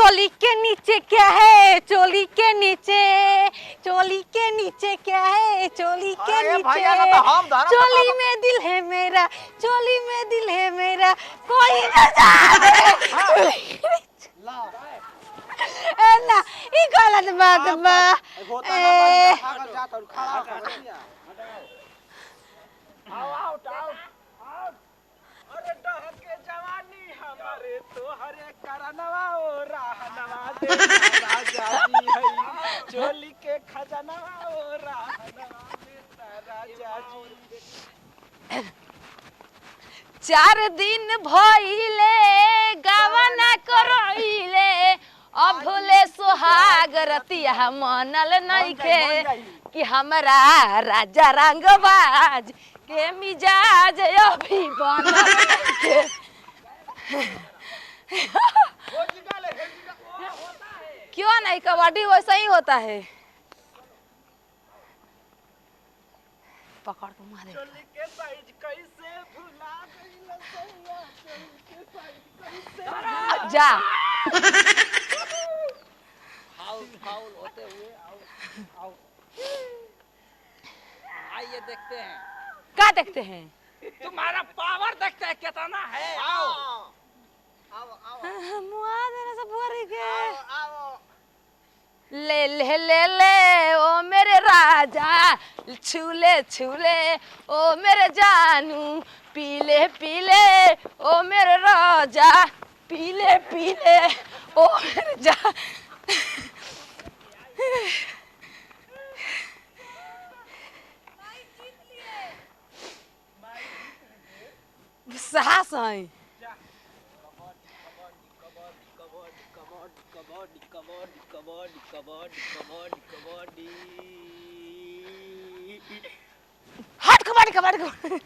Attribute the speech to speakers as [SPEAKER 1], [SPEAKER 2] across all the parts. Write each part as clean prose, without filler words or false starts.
[SPEAKER 1] चोली के नीचे क्या है, चोली के नीचे, चोली के नीचे क्या है, चोली के नीचे, चोली में दिल है मेरा, चोली में दिल है मेरा, कोई न जाने। ना ई गलत बात बा।
[SPEAKER 2] अरे डहके जवानी हमारे तोहरे करनवा ओ रहनवा दे राजा जी है चोली के खजनवा ओ रहनवा दे राजा जी।
[SPEAKER 1] 4 दिन भइले गावना करइले, अभले सुहाग रतिया मनल नइखे कि हमरा राजा रंगबाज के मिजाज अभी बनल के। क्यों नहीं, कबड्डी वैसा ही होता है। पकड़ के मारे।
[SPEAKER 2] चोली के साइज कैसे भुला गइल सैया, चोली के साइज कैसे
[SPEAKER 1] जा
[SPEAKER 3] फाउल फाउल होते हुए आओ आओ आइए देखते हैं।
[SPEAKER 1] क्या देखते हैं?
[SPEAKER 3] तुम्हारा पावर देखते हैं कितना है। आओ
[SPEAKER 2] आओ आओ
[SPEAKER 1] मुआ देना सब भरी के।
[SPEAKER 2] आओ
[SPEAKER 1] ले ले ले ले ओ मेरे राजा, छूले छूले ओ मेरे जानू, पीले पीले ओ मेरे राजा, पीले पीले ओ मेरे जा। साहस है। हट कबड्डी कबड्डी कबड्डी।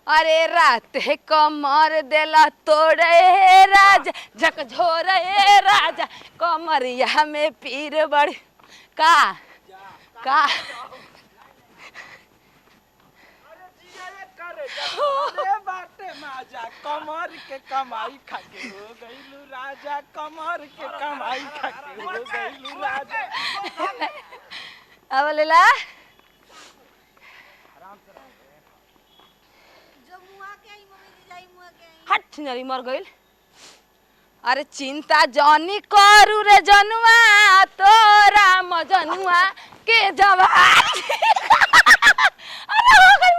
[SPEAKER 1] अरे रात है कमर देला तोड़े राजा, झकझोरे राजा, कमरिया में पीर बड़ का का।
[SPEAKER 2] बाटे माजा कमर के कमाई खाके हो गइलू राजा, कमर के कमाई खाके हो गइलू राजा।
[SPEAKER 1] अब लेला हट नरी मर गइल। अरे चिंता जानी करू रे जनुआ, तोरा मजनुआ के जवान। अरे हो गई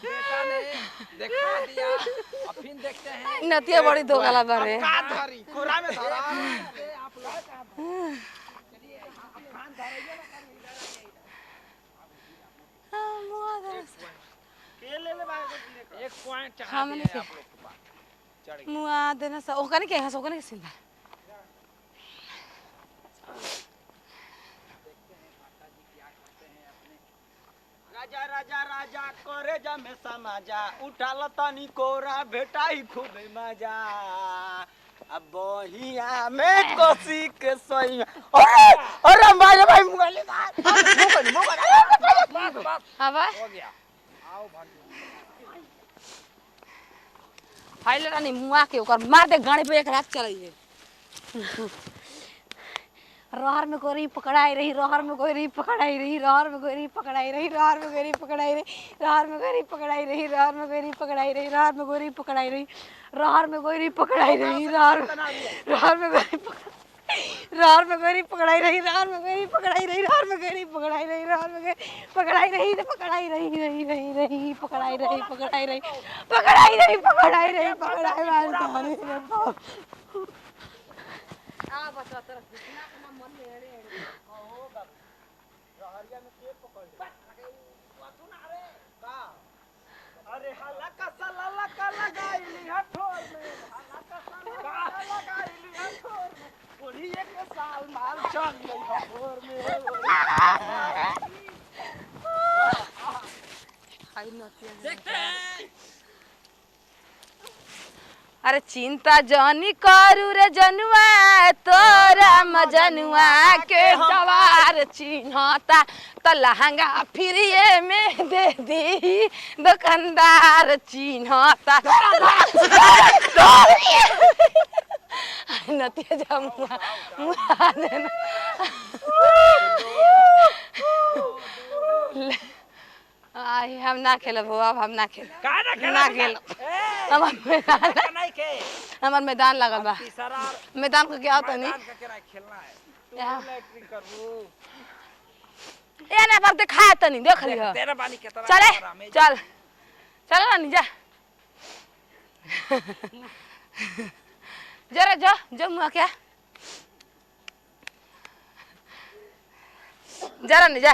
[SPEAKER 3] बेटा ने देखा दिया, अब फिर देखते हैं।
[SPEAKER 1] नतिया बड़ी धोखला बारे।
[SPEAKER 2] का धरी कोरा में धरा।
[SPEAKER 3] आप लोग चलिए कान धराइए ना।
[SPEAKER 2] ले ले भाई
[SPEAKER 3] एक पॉइंट चढ़ा
[SPEAKER 1] हाँ, मैंने
[SPEAKER 3] दिया आप लोग के पास। चढ़ गया।
[SPEAKER 1] मुआ देना सा ओकने के हंस ओकने के सिंदा।
[SPEAKER 2] राजा राजा राजा करे जा में समाजा, उठाल तनी कोरा भेटाई खूबे मजा, अब बहिया में कोसी के सैया। अरे भाई मुगले का
[SPEAKER 3] बस बस
[SPEAKER 1] हवा
[SPEAKER 3] हो गया। आओ भाग।
[SPEAKER 1] फाइल रानी मुआ के ओकर मार दे गाड़ी पे एक रात चलाई है। रहर में कोई पकड़ाई रही, रहर में कोई पकड़ाई रही, रहर में कोई पकड़ाई रही, रहर में कोई पकड़ाई रही, रहर में कोई पकड़ाई रही, रहर में कोई पकड़ाई रही, रहर में कोई पकड़ाई रही, रहर में कोई पकड़ाई रही, रहर में कोई रहर में कोई पकड़ाई रही, रहर में कोई पकड़ाई रही, रहर में कोई पकड़ाई रही, रहर में कोई पकड़ाई रही, पकड़ाई रही रही रही रही पकड़ाई रही, पकड़ाई रही, पकड़ाई रही, पकड़ाई रही, पकड़ाई रही। आ बच्चा तेरा कितना का मन में अरे
[SPEAKER 2] होगा रहरिया में के पकड़ तू ना रे का। अरे हल्ला का सलाला का लगाईली हठोर में, हल्ला का सलाला का लगाईली हठोर में, पूरी एक साल माल चल गई हठोर में।
[SPEAKER 1] खाई नतिया
[SPEAKER 3] देखते हैं।
[SPEAKER 1] अरे चिंता जानी करू रे जनुआ तोरा मजनुआ के जवार चिन्हता तो लहंगा फ्रीए में दे दी दुकानदार चिन्हता नतिया जा मुआ देना आई हम ना खेलब हो अब हम ना खेलब
[SPEAKER 3] का ना
[SPEAKER 1] ना खेलब हमार मैदान लगल बा मैदान को क्या होता नहीं
[SPEAKER 3] खेलना है
[SPEAKER 2] इलेक्ट्रिक करबू
[SPEAKER 1] ए ना पर दिखाया तो नहीं देख लियो
[SPEAKER 3] तेरा पानी कितना
[SPEAKER 1] चले चल चल ना जा जरा जा जो मुआ क्या जरा नहीं जा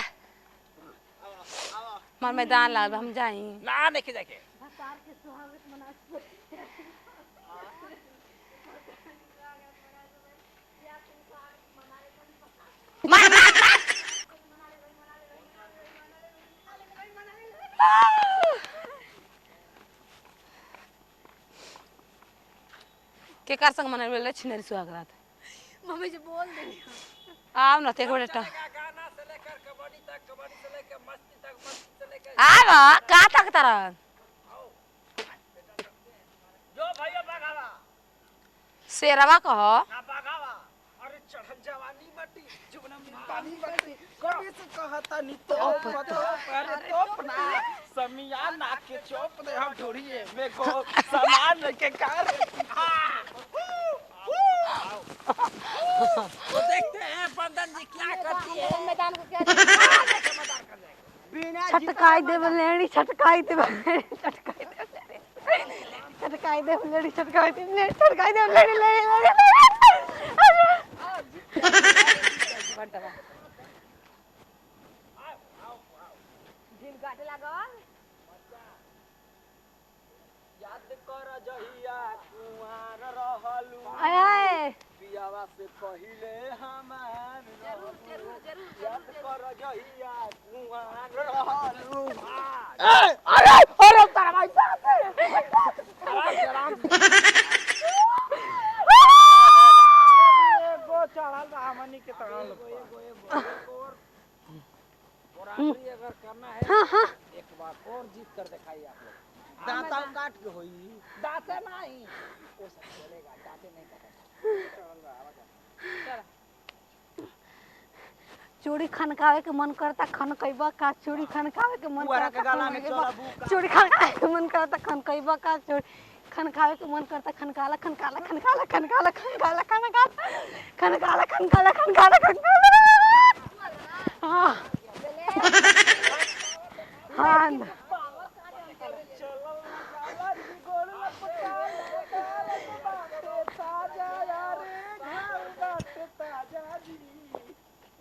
[SPEAKER 1] मार मैदान लगा हम जाई
[SPEAKER 3] ना नहीं जाके
[SPEAKER 1] के कर संग मनाई बेले छिनरी सुहागरात
[SPEAKER 4] मम्मी जी बोल दे
[SPEAKER 1] आव न ते गोटा
[SPEAKER 3] गाना से लेकर कबड्डी तक कबड्डी से लेकर मस्ती तक मस्ती से लेकर
[SPEAKER 1] आव का तक तारा
[SPEAKER 2] जो भैया बगावा
[SPEAKER 1] शेरवा कह
[SPEAKER 2] ना बगावा अरे चढ़ल जवानी मटी जुगना में पानी मटी कभी से कहता नी तो अरे तोप ना समियाना के चोप दे हम ढोड़िए में को सामान के कार
[SPEAKER 3] तो देखते हैं बंदन जी क्या करती है
[SPEAKER 4] मैदान को क्या
[SPEAKER 2] बिना
[SPEAKER 1] छटकाई दे बलेड़ी छटकाई दे बलेड़ी छटकाई दे बलेड़ी छटकाई दे बलेड़ी छटकाई दे बलेड़ी छटकाई दे बलेड़ी
[SPEAKER 4] दिन काटे लागल
[SPEAKER 2] याद कर जहिया कुआर रहलू
[SPEAKER 1] आय
[SPEAKER 2] पियावा से पहिले हमार
[SPEAKER 4] जरूर
[SPEAKER 2] याद कर जहिया कुआर रहलू
[SPEAKER 1] अरे अरे तारा भाई
[SPEAKER 2] एगो चढ़ल बा हमनी के तरल
[SPEAKER 3] और आखिरी अगर करना है एक बार और जीत कर दिखाइए आप लोग
[SPEAKER 2] दांता काट के होई
[SPEAKER 3] दाते नहीं वो सब चलेगा दाते नहीं पता
[SPEAKER 1] चूड़ी खनकावे के मन करता खनकैबा का चूड़ी खनकावे के मन
[SPEAKER 2] पुअरा के
[SPEAKER 1] करता
[SPEAKER 2] गला में चलबू का
[SPEAKER 1] चूड़ी खनकावे के मन करता खनकैबा का चूड़ी खनकावे के मन करता खनकाला खनकाला खनकाला खनकाला खनकाला खनकाला खनकाला खनकाला खनकाला हाँ हाँ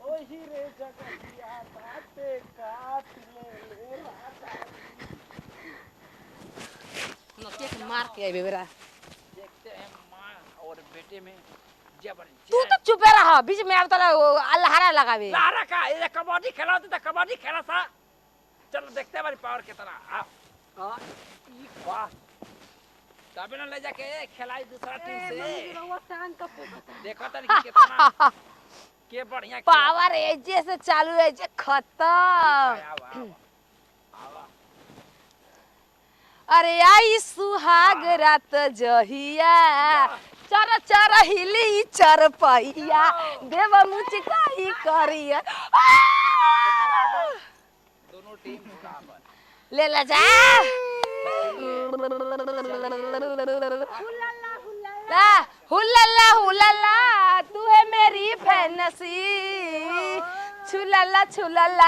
[SPEAKER 2] ओही रे जगतिया बाते काट ले
[SPEAKER 1] नतिया के मार के आइबे बेरा
[SPEAKER 3] देखते हैं माँ और बेटे में जबर
[SPEAKER 1] तू तो चुपे रहा बीच में अब तला लहरा लगावे
[SPEAKER 3] लारा का ये कबड्डी खेला होता था कबड्डी खेला था चलो देखते हैं हमारी पावर कितना हाँ वाह तभी ना ले जाके खिलाई दूसरा टीम से देखो तो कितना के बढ़िया खेला।
[SPEAKER 1] पावर एजे से चालू है जे खत्म
[SPEAKER 3] आवा, आवा।
[SPEAKER 1] अरे आई सुहाग रात जहिया चर चर हिली चर पहिया देव मुचकाई करिया
[SPEAKER 3] दोनों टीम बराबर
[SPEAKER 1] ले ला जा हुलल्ला हुलल्ला तू है मेरी फैंसी छुलल्ला छुलल्ला